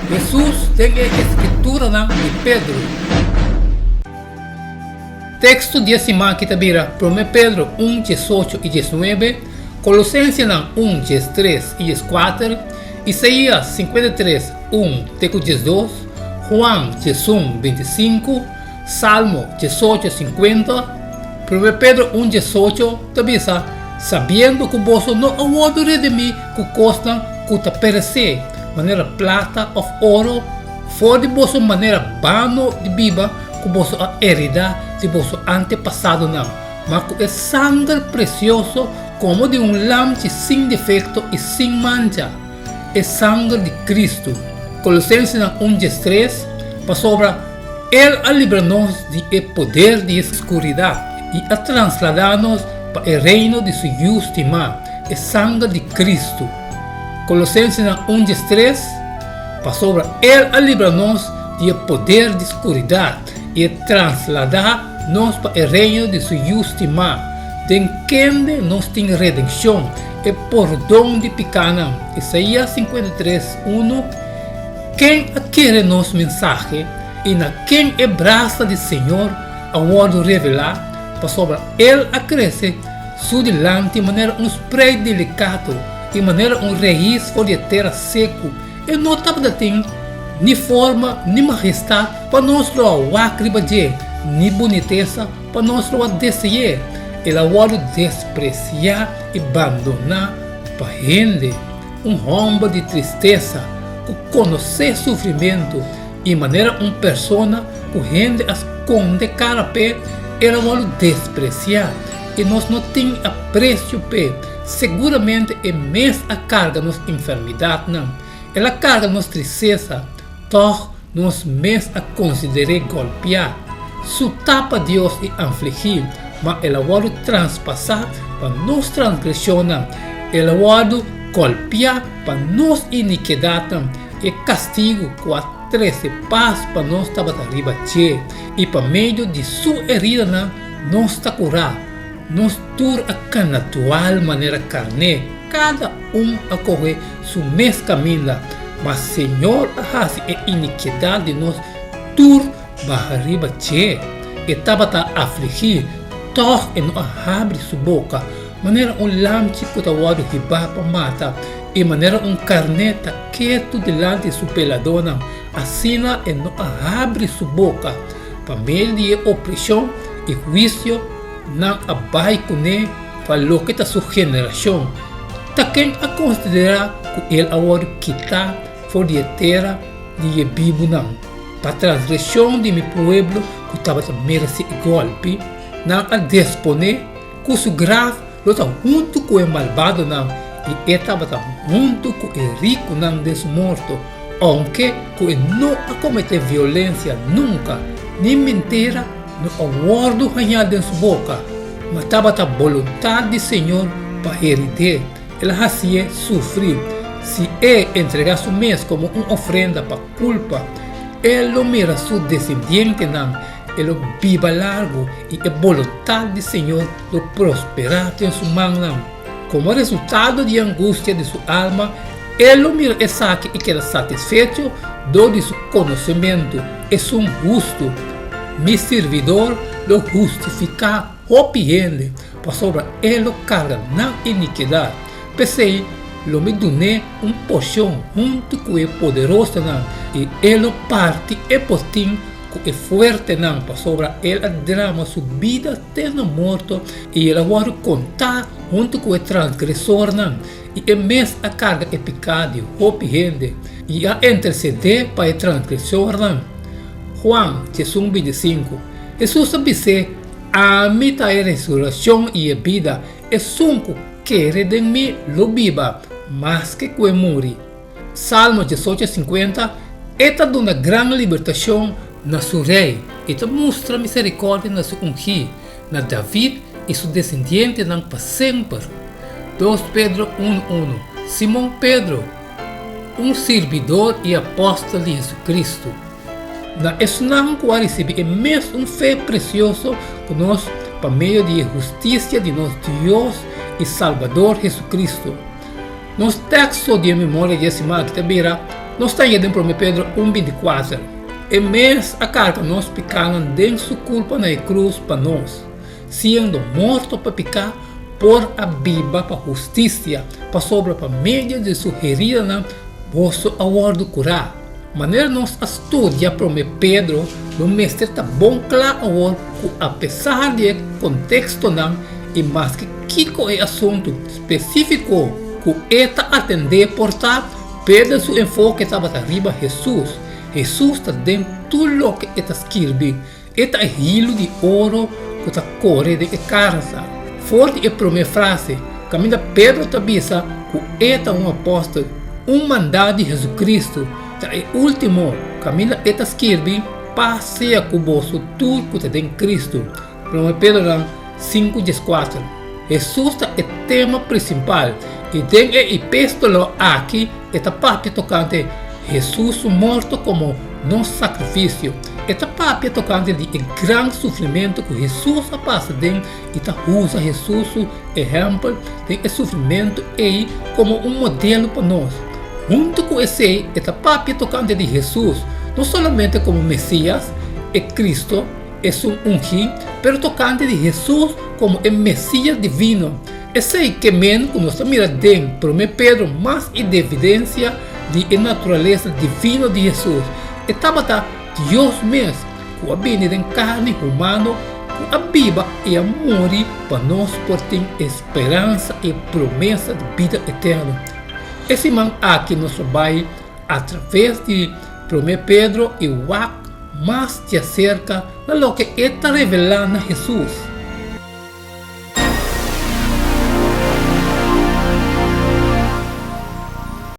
Jesus tem a escritura de Pedro. Texto de semana que tabira 1 Pedro 1, 18 e 19, Colossenses 1, 3 e 4, Isaías 53, 1, 12, Juan 1, 25, Salmo 18, 50, 1 Pedro 1, 18, tabisa, sabendo que vos não aguardo de mim que costam que te perecer, maneira plata ou ouro, for de vosso maneira vano de viva, que vosso herida de vosso antepassado não, mas que é sangue precioso como de lampe sem defeito e sem mancha, é sangue de Cristo. Colossenses 1, 3, para sobre Ele livra-nos do poder de escuridade e a trasladar-nos para o reino de sua justiça, é sangue de Cristo. Colossenses 1, 3, para sobre Ele livra-nos do poder de escuridade e trasladar-nos para o reino de sua justiça, de quem nós temos redenção e perdão de pecado. Isaías 53, 1. Quem adquire nosso mensagem e na quem é braça do Senhor a hora revelar, para sobre ele acresce su delante de maneira spray delicado e maneira raiz for de terra seco e não estava tem nem forma nem majestade para nós acribadir nem boniteza para nós desejar. Ele hora despreciar e abandonar para rende rombo de tristeza que conhecer sofrimento e maneira persona que rende as conde cara pé ela vai despreciar e nós não tem apreço pé seguramente é mais a carga nos enfermidade não ela carga nos tristeza toch nós mais a considerar golpear su tapa Deus e afligir mas ela vai transpassar para nos transgressão ela vai golpear para nos iniquidade e castigo com a 13 paz para nós estava arriba e para meio de sua herida nós está curar nós tur a natural maneira carne cada a correr seu mesmo caminho mas Senhor a iniquidade de nós tur para arriba e estava a afligir toch e não abre sua boca maneira lampe que está o que vai para matar e maneira carneta quieto delante de sua peladona assina e não abre sua boca para meio de opressão e juízo não abai com ele para lo que está sua geração tá quem a considerar que ele agora quitar for de terra de vivo não para transgressão de meu povo que estava a merecer golpe não a disponer que seu grave lo está junto com o malvado não e estava junto com o rico não desse morto aunque que não a cometer violência nunca nem mentira no aguardo ganhar de sua boca mas estava a vontade do Senhor para heredar ela fazia sofrer se ele entregar seu mês como uma ofrenda para culpa ele lo mira seu descendente não ele viva largo e a vontade do Senhor lo prosperar em sua mão não como resultado de angústia de sua alma ele mira e saque e queda satisfeito do de seu conhecimento é um justo meu servidor lo justificar opiende para sobre ele carga na iniquidade pensei lo me dune porção junto com o poderoso não e ele parte e postim é forte não para sobre ele drama sua vida até no morto e ele vai contar junto com o transgressor não e é mesmo a carga é pecado opiende e a interceder para o transgressor não Juan 1:25 Jesus disse a mim está a ressurreição e a vida é que quer de mim lo viva mas que morre Salmo 18:50 esta dá uma grande libertação na sua rei e mostra misericórdia na sua ungi na David e seu descendente não para sempre 2 Pedro 1:1 Simão Pedro servidor e apóstolo de Jesus Cristo na esnang que receber mesmo fé precioso conosco por meio de justiça de nosso Deus e Salvador Jesus Cristo. Nos textos de memória de semana que tabira Nós estamos em 1 Pedro 1:24. E mesmo a carga nós pecaram de sua culpa na cruz para nós, sendo morto para pecar, por a viva para justiça, para sobra para meio de sua herida na vosso aguardo curar. Maneira nós estudia para Pedro, no mestre está bom claro agora, apesar de contexto não, e mais que Kiko é assunto específico, que eta atender portar, Pedro seu enfoque estava arriba Jesus. Jesus está dentro de tudo que está escrito. Eta é hilo de ouro que está corre de casa. Forte é a primeira frase. Caminha Pedro está bisa que eta um apóstolo, mandado de Jesus Cristo. É o último. Caminha eta escrito, passeia com você tudo que está dentro de Cristo. 1 Pedro 5:4. Jesus é o tema principal. E dentro da epístola aqui, esta parte tocante Jesus morto como nosso sacrifício. Esta parte tocante de grande sofrimento que Jesus passa dentro e usa Jesus exemplo de sofrimento e como modelo para nós. Junto com esse, esta parte tocante de Jesus, não somente como Messias, é Cristo, é um ungido, mas tocante de Jesus como o Messias divino. Esse que menos que nós miramos dentro, 1 Pedro, mais de evidência de natureza divina de Jesus. Estava Deus mesmo, que habita em carne humana, que aviva e amor para nós por ter esperança e promessa de vida eterna. Esse man aqui nós trabalhamos através de 1 Pedro e o mais de acerca do que está revelando a Jesus.